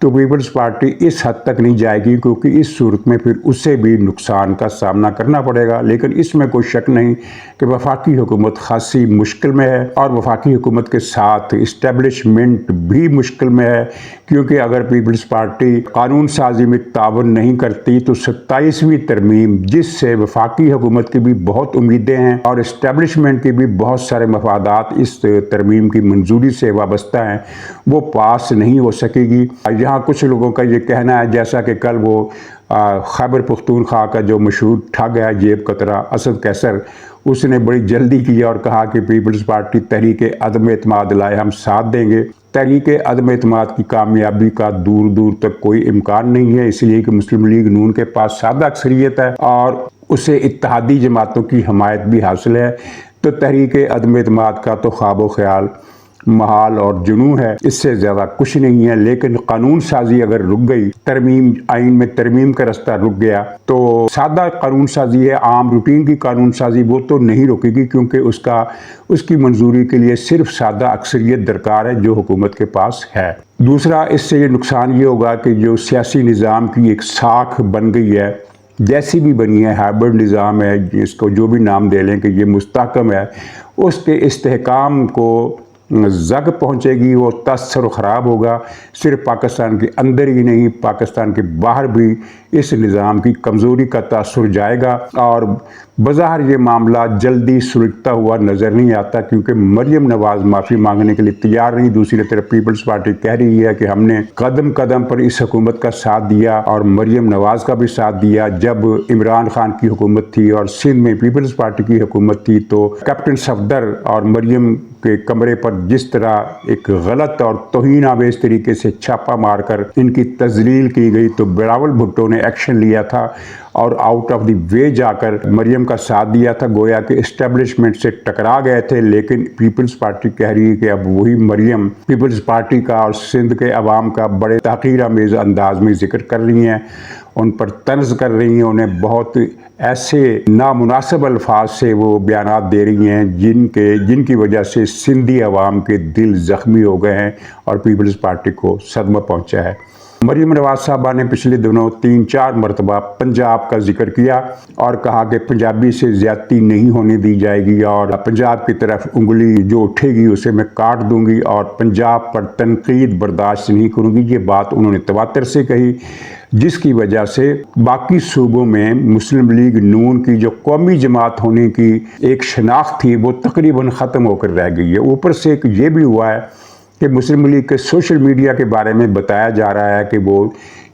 تو Peoples party اس حد تک نہیں جائے گی، کیونکہ اس صورت میں پھر اسے بھی نقصان کا سامنا کرنا پڑے گا۔ لیکن اس میں کوئی شک نہیں کہ وفاقی حکومت خاصی مشکل میں ہے، اور وفاقی حکومت کے ساتھ اسٹیبلشمنٹ بھی مشکل میں ہے، کیونکہ اگر پیپلز پارٹی قانون سازی میں تعاون نہیں کرتی تو 27ویں ترمیم، جس سے وفاقی حکومت کی بھی بہت امیدیں ہیں اور اسٹیبلشمنٹ کی بھی بہت سارے مفادات اس ترمیم کی منظوری سے وابستہ ہیں، وہ پاس نہیں ہو سکے گی۔ یہاں کچھ لوگوں کا یہ کہنا ہے، جیسا کہ کل وہ خیبر پختونخوا کا جو مشہور ٹھگ ہے جیب کترا اسد کیسر، اس نے بڑی جلدی کی اور کہا کہ پیپلز پارٹی تحریک عدم اعتماد لائے، ہم ساتھ دیں گے۔ تحریک عدم اعتماد کی کامیابی کا دور دور تک کوئی امکان نہیں ہے، اس لیے کہ مسلم لیگ نون کے پاس سادہ اکثریت ہے اور اسے اتحادی جماعتوں کی حمایت بھی حاصل ہے، تو تحریک عدم اعتماد کا تو خواب و خیال، محال اور جنوں ہے، اس سے زیادہ کچھ نہیں ہے۔ لیکن قانون سازی اگر رک گئی، آئین میں ترمیم کا رستہ رک گیا، تو سادہ قانون سازی ہے، عام روٹین کی قانون سازی، وہ تو نہیں رکے گی، کیونکہ اس کی منظوری کے لیے صرف سادہ اکثریت درکار ہے جو حکومت کے پاس ہے۔ دوسرا، اس سے یہ نقصان یہ ہوگا کہ جو سیاسی نظام کی ایک ساکھ بن گئی ہے، جیسی بھی بنی ہے، ہائبرڈ نظام ہے، جس کو جو بھی نام دے لیں کہ یہ مستحکم ہے، اس کے استحکام کو زگ پہنچے گی، وہ تاثر خراب ہوگا۔ صرف پاکستان کے اندر ہی نہیں، پاکستان کے باہر بھی اس نظام کی کمزوری کا تاثر جائے گا، اور بظاہر یہ معاملہ جلدی سلجھتا ہوا نظر نہیں آتا، کیونکہ مریم نواز معافی مانگنے کے لیے تیار نہیں۔ دوسری طرف پیپلز پارٹی کہہ رہی ہے کہ ہم نے قدم قدم پر اس حکومت کا ساتھ دیا اور مریم نواز کا بھی ساتھ دیا۔ جب عمران خان کی حکومت تھی اور سندھ میں پیپلز پارٹی کی حکومت تھی، تو کیپٹن صفدر اور مریم کے کمرے پر جس طرح ایک غلط اور توہین آمیز طریقے سے چھاپا مار کر ان کی تذلیل کی گئی، تو بلاول بھٹو نے ایکشن لیا تھا اور آؤٹ آف دی وے جا کر مریم کا ساتھ دیا تھا، گویا کہ اسٹیبلشمنٹ سے ٹکرا گئے تھے۔ لیکن پیپلز پارٹی کہہ رہی ہے کہ اب وہی مریم پیپلز پارٹی کا اور سندھ کے عوام کا بڑے تحقیر آمیز انداز میں ذکر کر رہی ہیں، ان پر طنز کر رہی ہیں، انہیں بہت ایسے نامناسب الفاظ سے وہ بیانات دے رہی ہیں جن کی وجہ سے سندھی عوام کے دل زخمی ہو گئے ہیں اور پیپلز پارٹی کو صدمہ پہنچا ہے۔ مریم نواز صاحبہ نے پچھلے دنوں 3-4 مرتبہ پنجاب کا ذکر کیا اور کہا کہ پنجابی سے زیادتی نہیں ہونے دی جائے گی، اور پنجاب کی طرف انگلی جو اٹھے گی اسے میں کاٹ دوں گی، اور پنجاب پر تنقید برداشت نہیں کروں گی۔ یہ بات انہوں نے تواتر سے کہی، جس کی وجہ سے باقی صوبوں میں مسلم لیگ نون کی جو قومی جماعت ہونے کی ایک شناخت تھی، وہ تقریباً ختم ہو کر رہ گئی ہے۔ اوپر سے یہ بھی ہوا ہے کہ مسلم لیگ کے سوشل میڈیا کے بارے میں بتایا جا رہا ہے کہ وہ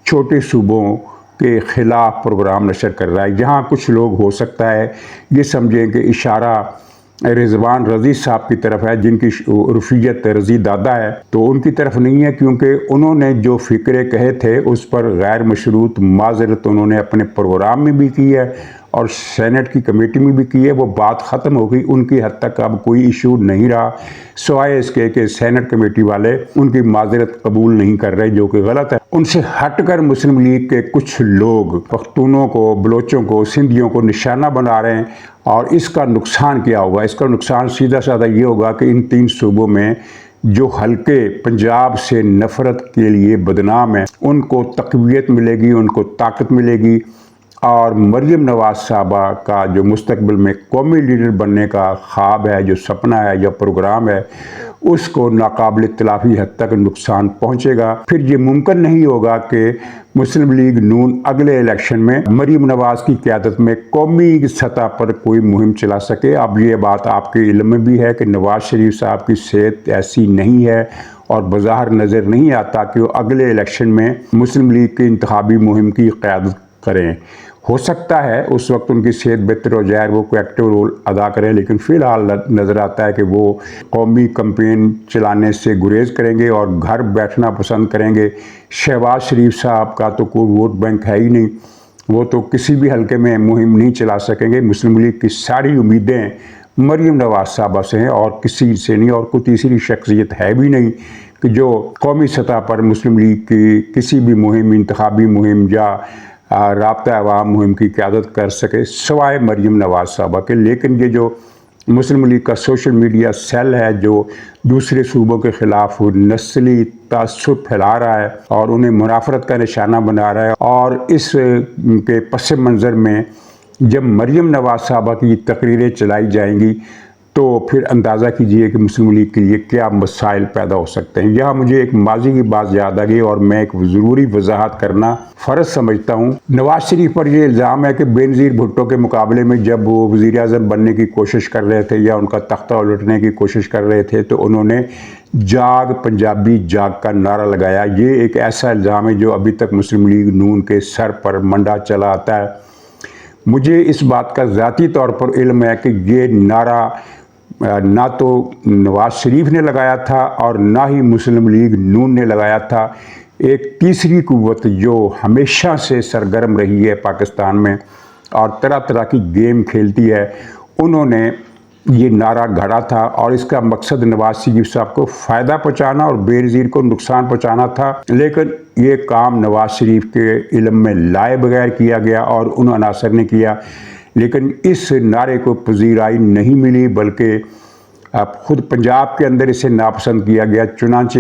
چھوٹے صوبوں کے خلاف پروگرام نشر کر رہا ہے۔ یہاں کچھ لوگ ہو سکتا ہے یہ سمجھیں کہ اشارہ رضوان رضی صاحب کی طرف ہے، جن کی عرفیت رضی دادا ہے، تو ان کی طرف نہیں ہے، کیونکہ انہوں نے جو فکرے کہے تھے اس پر غیر مشروط معذرت انہوں نے اپنے پروگرام میں بھی کی ہے اور سینٹ کی کمیٹی میں بھی کی ہے۔ وہ بات ختم ہو گئی، ان کی حد تک اب کوئی ایشو نہیں رہا، سوائے اس کے کہ سینٹ کمیٹی والے ان کی معذرت قبول نہیں کر رہے، جو کہ غلط ہے۔ ان سے ہٹ کر مسلم لیگ کے کچھ لوگ پختونوں کو، بلوچوں کو، سندھیوں کو نشانہ بنا رہے ہیں، اور اس کا نقصان کیا ہوگا؟ اس کا نقصان سیدھا سادہ یہ ہوگا کہ ان 3 صوبوں میں جو حلقے پنجاب سے نفرت کے لیے بدنام ہیں، ان کو تقویت ملے گی، ان کو طاقت ملے گی، اور مریم نواز صاحبہ کا جو مستقبل میں قومی لیڈر بننے کا خواب ہے، جو سپنا ہے یا پروگرام ہے، اس کو ناقابل تلافی حد تک نقصان پہنچے گا۔ پھر یہ ممکن نہیں ہوگا کہ مسلم لیگ نون اگلے الیکشن میں مریم نواز کی قیادت میں قومی سطح پر کوئی مہم چلا سکے۔ اب یہ بات آپ کے علم میں بھی ہے کہ نواز شریف صاحب کی صحت ایسی نہیں ہے اور بظاہر نظر نہیں آتا کہ وہ اگلے الیکشن میں مسلم لیگ کی انتخابی مہم کی قیادت کریں۔ ہو سکتا ہے اس وقت ان کی صحت بہتر ہو جائے، وہ کوئی ایکٹیو رول ادا کریں، لیکن فی الحال نظر آتا ہے کہ وہ قومی کمپین چلانے سے گریز کریں گے اور گھر بیٹھنا پسند کریں گے۔ شہباز شریف صاحب کا تو کوئی ووٹ بینک ہے ہی نہیں، وہ تو کسی بھی حلقے میں مہم نہیں چلا سکیں گے۔ مسلم لیگ کی ساری امیدیں مریم نواز صاحبہ سے ہیں اور کسی سے نہیں، اور کوئی تیسری شخصیت ہے بھی نہیں کہ جو قومی سطح پر مسلم لیگ کی کسی بھی مہم، انتخابی مہم یا رابطہ عوام مہم کی قیادت کر سکے سوائے مریم نواز صاحبہ کے۔ لیکن یہ جو مسلم لیگ کا سوشل میڈیا سیل ہے جو دوسرے صوبوں کے خلاف نسلی تعصب پھیلا رہا ہے اور انہیں منافرت کا نشانہ بنا رہا ہے، اور اس کے پس منظر میں جب مریم نواز صاحبہ کی تقریریں چلائی جائیں گی تو پھر اندازہ کیجئے کہ مسلم لیگ کے لیے کیا مسائل پیدا ہو سکتے ہیں۔ یہاں مجھے ایک ماضی کی بات یاد آ گئی اور میں ایک ضروری وضاحت کرنا فرض سمجھتا ہوں۔ نواز شریف پر یہ الزام ہے کہ بینظیر بھٹو کے مقابلے میں جب وہ وزیر اعظم بننے کی کوشش کر رہے تھے یا ان کا تختہ الٹنے کی کوشش کر رہے تھے تو انہوں نے جاگ پنجابی جاگ کا نعرہ لگایا۔ یہ ایک ایسا الزام ہے جو ابھی تک مسلم لیگ نون کے سر پر منڈا چلا آتا ہے۔ مجھے اس بات کا ذاتی طور پر علم ہے کہ یہ نعرہ نہ تو نواز شریف نے لگایا تھا اور نہ ہی مسلم لیگ نون نے لگایا تھا۔ ایک تیسری قوت جو ہمیشہ سے سرگرم رہی ہے پاکستان میں اور طرح طرح کی گیم کھیلتی ہے، انہوں نے یہ نعرہ گھڑا تھا اور اس کا مقصد نواز شریف صاحب کو فائدہ پہنچانا اور بینظیر کو نقصان پہنچانا تھا، لیکن یہ کام نواز شریف کے علم میں لائے بغیر کیا گیا اور ان عناصر نے کیا، لیکن اس نعرے کو پذیرائی نہیں ملی بلکہ اب خود پنجاب کے اندر اسے ناپسند کیا گیا۔ چنانچہ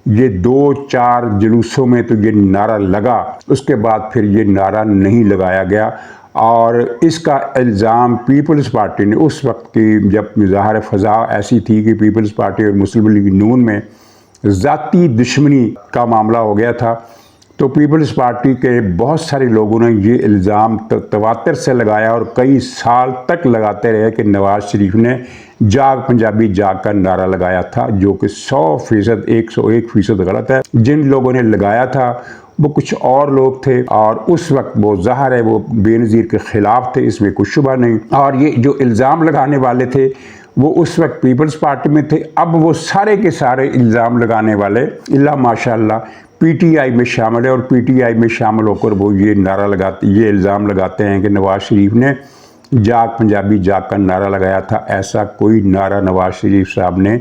یہ 2-4 جلوسوں میں تو یہ نعرہ لگا، اس کے بعد پھر یہ نعرہ نہیں لگایا گیا، اور اس کا الزام پیپلز پارٹی نے اس وقت کی جب ظاہر فضا ایسی تھی کہ پیپلز پارٹی اور مسلم لیگ نون میں ذاتی دشمنی کا معاملہ ہو گیا تھا، تو پیپلز پارٹی کے بہت سارے لوگوں نے یہ الزام تواتر سے لگایا اور کئی سال تک لگاتے رہے کہ نواز شریف نے جاگ پنجابی جاگ کا نعرہ لگایا تھا، جو کہ 100%، 101% غلط ہے۔ جن لوگوں نے لگایا تھا وہ کچھ اور لوگ تھے اور اس وقت وہ ظاہر ہے وہ بینظیر کے خلاف تھے، اس میں کوئی شبہ نہیں، اور یہ جو الزام لگانے والے تھے وہ اس وقت پیپلز پارٹی میں تھے۔ اب وہ سارے کے سارے الزام لگانے والے اللہ ماشاءاللہ پی ٹی آئی میں شامل ہے، اور پی ٹی آئی میں شامل ہو کر وہ یہ نعرہ لگاتے، یہ الزام لگاتے ہیں کہ نواز شریف نے جاگ پنجابی جاگ کا نعرہ لگایا تھا۔ ایسا کوئی نعرہ نواز شریف صاحب نے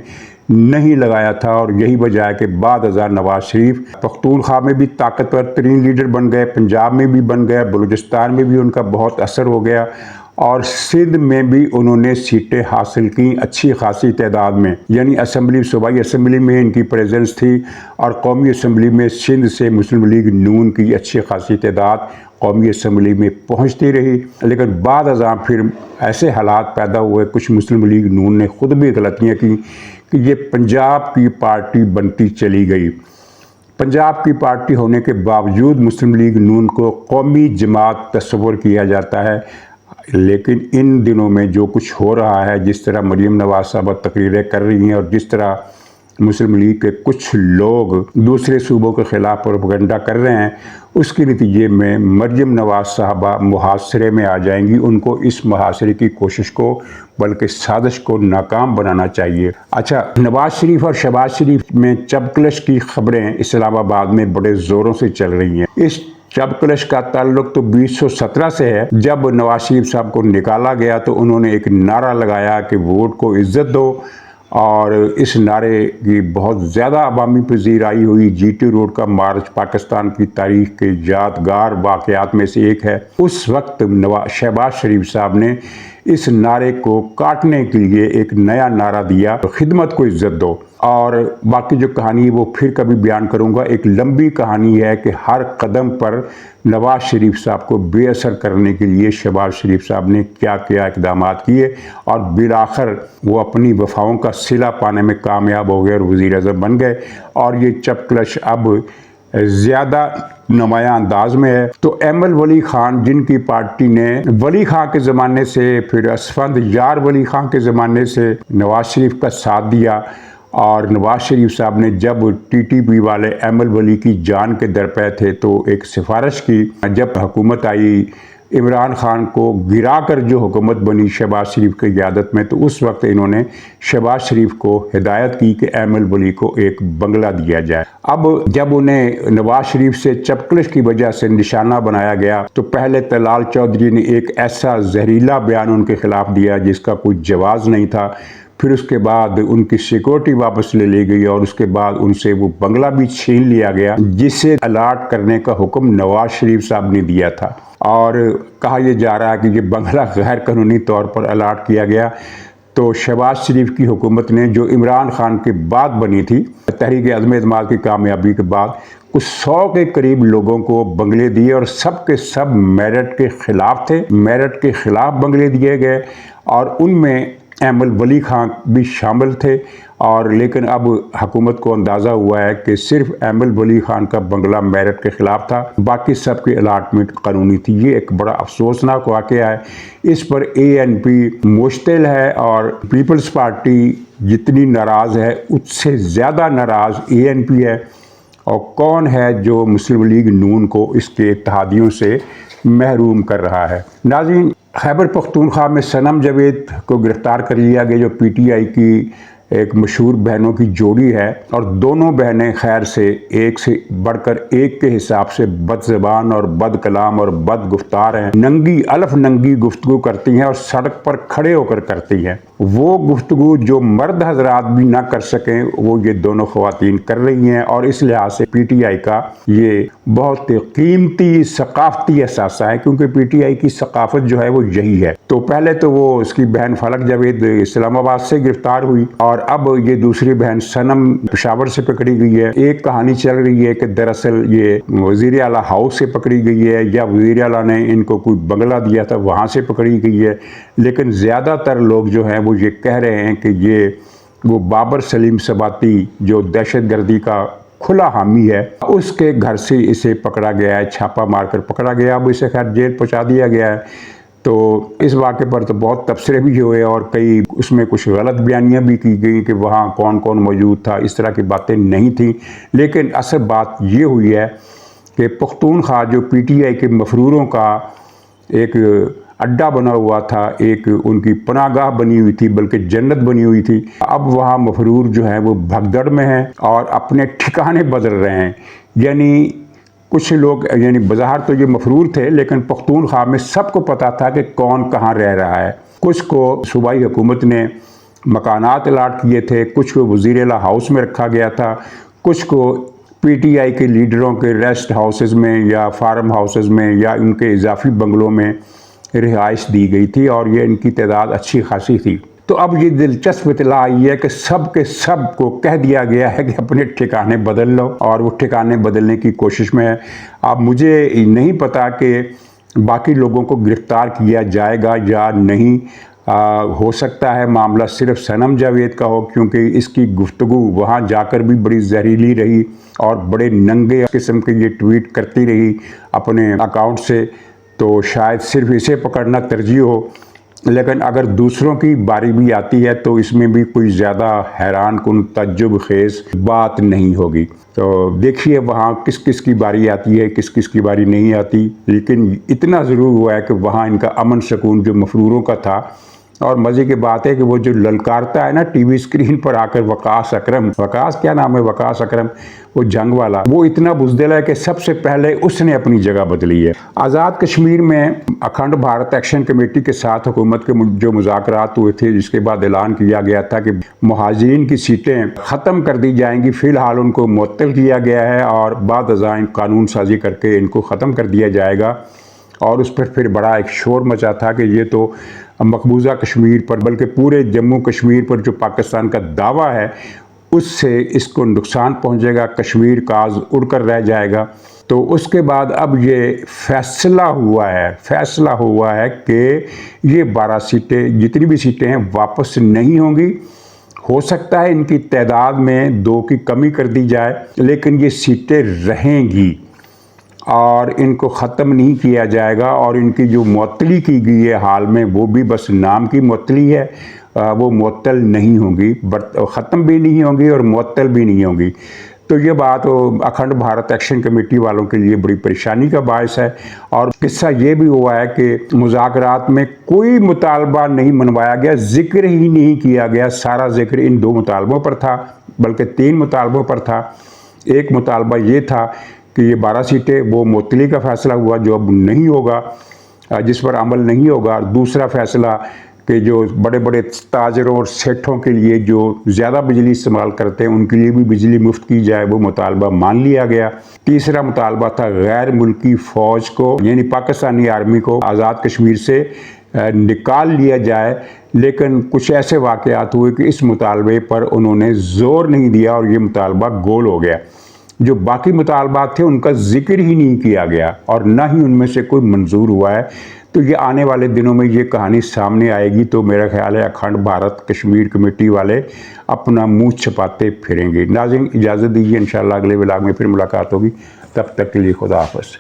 نہیں لگایا تھا، اور یہی وجہ ہے کہ بعد ازاں نواز شریف پختونخوا میں بھی طاقتور ترین لیڈر بن گئے، پنجاب میں بھی بن گئے، بلوچستان میں بھی ان کا بہت اثر ہو گیا، اور سندھ میں بھی انہوں نے سیٹیں حاصل کی اچھی خاصی تعداد میں، یعنی اسمبلی، صوبائی اسمبلی میں ان کی پریزنس تھی، اور قومی اسمبلی میں سندھ سے مسلم لیگ نون کی اچھی خاصی تعداد قومی اسمبلی میں پہنچتی رہی۔ لیکن بعد ازاں پھر ایسے حالات پیدا ہوئے، کچھ مسلم لیگ نون نے خود بھی غلطیاں کی کہ یہ پنجاب کی پارٹی بنتی چلی گئی۔ پنجاب کی پارٹی ہونے کے باوجود مسلم لیگ نون کو قومی جماعت تصور کیا جاتا ہے، لیکن ان دنوں میں جو کچھ ہو رہا ہے، جس طرح مریم نواز صاحبہ تقریریں کر رہی ہیں اور جس طرح مسلم لیگ کے کچھ لوگ دوسرے صوبوں کے خلاف پروپیگنڈا کر رہے ہیں، اس کے نتیجے میں مریم نواز صاحبہ محاصرے میں آ جائیں گی۔ ان کو اس محاصرے کی کوشش کو بلکہ سازش کو ناکام بنانا چاہیے۔ اچھا، نواز شریف اور شہباز شریف میں چپکلش کی خبریں اسلام آباد میں بڑے زوروں سے چل رہی ہیں۔ اس چپکلش کا تعلق تو 2017 سے ہے، جب نواز شریف صاحب کو نکالا گیا تو انہوں نے ایک نعرہ لگایا کہ ووٹ کو عزت دو، اور اس نعرے کی بہت زیادہ عوامی پذیرائی ہوئی۔ جی ٹی روڈ کا مارچ پاکستان کی تاریخ کے یادگار واقعات میں سے ایک ہے۔ اس وقت شہباز شریف صاحب نے اس نعرے کو کاٹنے کے لیے ایک نیا نعرہ دیا، خدمت کو عزت دو، اور باقی جو کہانی وہ پھر کبھی بیان کروں گا۔ ایک لمبی کہانی ہے کہ ہر قدم پر نواز شریف صاحب کو بے اثر کرنے کے لیے شہباز شریف صاحب نے کیا کیا اقدامات کیے، اور بالآخر وہ اپنی وفاؤں کا صلہ پانے میں کامیاب ہو گئے اور وزیر اعظم بن گئے، اور یہ چپکلش اب زیادہ نمایاں انداز میں ہے۔ تو ایمل ولی خان، جن کی پارٹی نے ولی خان کے زمانے سے، پھر اسفند یار ولی خان کے زمانے سے نواز شریف کا ساتھ دیا، اور نواز شریف صاحب نے جب ٹی ٹی پی والے ایمل ولی کی جان کے درپے تھے تو ایک سفارش کی، جب حکومت آئی عمران خان کو گرا کر جو حکومت بنی شہباز شریف کی قیادت میں، تو اس وقت انہوں نے شہباز شریف کو ہدایت کی کہ ایمل ولی کو ایک بنگلہ دیا جائے۔ اب جب انہیں نواز شریف سے چپکلش کی وجہ سے نشانہ بنایا گیا تو پہلے طلال چودھری نے ایک ایسا زہریلا بیان ان کے خلاف دیا جس کا کوئی جواز نہیں تھا، پھر اس کے بعد ان کی سیکورٹی واپس لے لی گئی، اور اس کے بعد ان سے وہ بنگلہ بھی چھین لیا گیا جسے الاٹ کرنے کا حکم نواز شریف صاحب نے دیا تھا، اور کہا یہ جا رہا ہے کہ یہ بنگلہ غیر قانونی طور پر الاٹ کیا گیا۔ تو شہباز شریف کی حکومت نے جو عمران خان کے بعد بنی تھی، تحریک عدم اعتماد کی کامیابی کے بعد، کچھ 100 کے قریب لوگوں کو بنگلے دیے اور سب کے سب میرٹ کے خلاف تھے، میرٹ کے خلاف بنگلے دیے گئے، اور ان میں ایمل ولی خان بھی شامل تھے۔ اور لیکن اب حکومت کو اندازہ ہوا ہے کہ صرف ایمل ولی خان کا بنگلہ میرٹ کے خلاف تھا، باقی سب کی الاٹمنٹ قانونی تھی۔ یہ ایک بڑا افسوسناک واقعہ ہے، اس پر ANP مشتعل ہے، اور پیپلز پارٹی جتنی ناراض ہے اس سے زیادہ ناراض ANP ہے۔ اور کون ہے جو مسلم لیگ نون کو اس کے اتحادیوں سے محروم کر رہا ہے؟ ناظرین، خیبر پختونخوا میں صنم جاوید کو گرفتار کر لیا گیا، جو PTI کی ایک مشہور بہنوں کی جوڑی ہے، اور دونوں بہنیں خیر سے ایک سے بڑھ کر ایک کے حساب سے بد زبان اور بد کلام اور بد گفتار ہیں، ننگی الف ننگی گفتگو کرتی ہیں اور سڑک پر کھڑے ہو کر کرتی ہیں۔ وہ گفتگو جو مرد حضرات بھی نہ کر سکیں وہ یہ دونوں خواتین کر رہی ہیں، اور اس لحاظ سے PTI کا یہ بہت قیمتی ثقافتی اثاثہ ہے، کیونکہ PTI کی ثقافت جو ہے وہ یہی ہے۔ تو پہلے تو وہ اس کی بہن فلک جاوید اسلام آباد سے گرفتار ہوئی، اور اب یہ دوسری بہن صنم پشاور سے پکڑی گئی ہے۔ ایک کہانی چل رہی ہے کہ دراصل یہ وزیر اعلیٰ ہاؤس سے پکڑی گئی ہے، یا وزیر اعلیٰ نے ان کو کوئی بنگلہ دیا تھا وہاں سے پکڑی گئی ہے، لیکن زیادہ تر لوگ جو ہیں وہ یہ کہہ رہے ہیں کہ یہ وہ بابر سلیم سباتی جو دہشت گردی کا کھلا حامی ہے، اس کے گھر سے اسے پکڑا گیا ہے، چھاپا مار کر پکڑا گیا، اب اسے خیر جیل پہنچا دیا گیا ہے۔ تو اس واقعے پر تو بہت تبصرے بھی ہوئے، اور کئی اس میں کچھ غلط بیانیاں بھی کی گئی کہ وہاں کون کون موجود تھا، اس طرح کی باتیں نہیں تھیں، لیکن اصل بات یہ ہوئی ہے کہ پختونخوا جو PTI کے مفروروں کا ایک اڈا بنا ہوا تھا، ایک ان کی پناہ گاہ بنی ہوئی تھی، بلکہ جنت بنی ہوئی تھی، اب وہاں مفرور جو ہیں وہ بھگدڑ میں ہیں اور اپنے ٹھکانے بدل رہے ہیں۔ یعنی کچھ لوگ یعنی بظاہر تو یہ مفرور تھے، لیکن پختونخوا میں سب کو پتا تھا کہ کون کہاں رہ رہا ہے۔ کچھ کو صوبائی حکومت نے مکانات الاٹ کیے تھے، کچھ کو وزیر اعلیٰ ہاؤس میں رکھا گیا تھا، کچھ کو PTI کے لیڈروں کے ریسٹ ہاؤسز میں یا فارم ہاؤسز میں یا ان کے اضافی بنگلوں میں رہائش دی گئی تھی، اور یہ ان کی تعداد اچھی خاصی تھی۔ تو اب یہ دلچسپ اطلاع آئی ہے کہ سب کے سب کو کہہ دیا گیا ہے کہ اپنے ٹھکانے بدل لو، اور وہ ٹھکانے بدلنے کی کوشش میں ہے۔ اب مجھے نہیں پتا کہ باقی لوگوں کو گرفتار کیا جائے گا یا نہیں، ہو سکتا ہے معاملہ صرف صنم جاوید کا ہو، کیونکہ اس کی گفتگو وہاں جا کر بھی بڑی زہریلی رہی اور بڑے ننگے قسم کے یہ ٹویٹ کرتی رہی اپنے اکاؤنٹ سے، تو شاید صرف اسے پکڑنا ترجیح ہو۔ لیکن اگر دوسروں کی باری بھی آتی ہے تو اس میں بھی کوئی زیادہ حیران کن تعجب خیز بات نہیں ہوگی۔ تو دیکھیے وہاں کس کس کی باری آتی ہے، کس کس کی باری نہیں آتی، لیکن اتنا ضرور ہوا ہے کہ وہاں ان کا امن سکون جو مفروروں کا تھا۔ اور مزے کی بات ہے کہ وہ جو للکارتا ہے نا ٹی وی اسکرین پر آ کر وقاص اکرم، وقاص کیا نام ہے، وقاص اکرم، وہ جنگ والا، وہ اتنا بزدل ہے کہ سب سے پہلے اس نے اپنی جگہ بدلی ہے۔ آزاد کشمیر میں اکھنڈ بھارت ایکشن کمیٹی کے ساتھ حکومت کے جو مذاکرات ہوئے تھے، جس کے بعد اعلان کیا گیا تھا کہ مہاجرین کی سیٹیں ختم کر دی جائیں گی، فی الحال ان کو معطل کیا گیا ہے اور بعد ازاں قانون سازی کر کے ان کو ختم کر دیا جائے گا۔ اور اس پر پھر بڑا ایک شور مچا تھا کہ یہ تو مقبوضہ کشمیر پر بلکہ پورے جموں کشمیر پر جو پاکستان کا دعویٰ ہے اس سے اس کو نقصان پہنچے گا، کشمیر کاز اڑ کر رہ جائے گا۔ تو اس کے بعد اب یہ فیصلہ ہوا ہے کہ یہ 12 سیٹیں جتنی بھی سیٹیں ہیں واپس نہیں ہوں گی۔ ہو سکتا ہے ان کی تعداد میں 2 کی کمی کر دی جائے، لیکن یہ سیٹیں رہیں گی اور ان کو ختم نہیں کیا جائے گا، اور ان کی جو معطلی کی گئی ہے حال میں وہ بھی بس نام کی معطلی ہے، وہ معطل نہیں ہوں گی، ختم بھی نہیں ہوں گی اور معطل بھی نہیں ہوں گی۔ تو یہ بات اکھنڈ بھارت ایکشن کمیٹی والوں کے لیے بڑی پریشانی کا باعث ہے۔ اور قصہ یہ بھی ہوا ہے کہ مذاکرات میں کوئی مطالبہ نہیں منوایا گیا، ذکر ہی نہیں کیا گیا، سارا ذکر ان 2 مطالبوں پر تھا، بلکہ 3 مطالبوں پر تھا۔ ایک مطالبہ یہ تھا کہ یہ 12 سیٹیں وہ معطلی کا فیصلہ ہوا جو اب نہیں ہوگا، جس پر عمل نہیں ہوگا۔ دوسرا فیصلہ کہ جو بڑے بڑے تاجروں اور سیٹھوں کے لیے جو زیادہ بجلی استعمال کرتے ہیں ان کے لیے بھی بجلی مفت کی جائے، وہ مطالبہ مان لیا گیا۔ تیسرا مطالبہ تھا غیر ملکی فوج کو یعنی پاکستانی آرمی کو آزاد کشمیر سے نکال لیا جائے، لیکن کچھ ایسے واقعات ہوئے کہ اس مطالبے پر انہوں نے زور نہیں دیا اور یہ مطالبہ گول ہو گیا۔ جو باقی مطالبات تھے ان کا ذکر ہی نہیں کیا گیا اور نہ ہی ان میں سے کوئی منظور ہوا ہے۔ تو یہ آنے والے دنوں میں یہ کہانی سامنے آئے گی تو میرا خیال ہے اکھنڈ بھارت کشمیر کمیٹی والے اپنا منہ چھپاتے پھریں گے۔ ناظرین اجازت دیجیے، انشاءاللہ اگلے ولاگ میں پھر ملاقات ہوگی، تب تک کے لیے خدا حافظ۔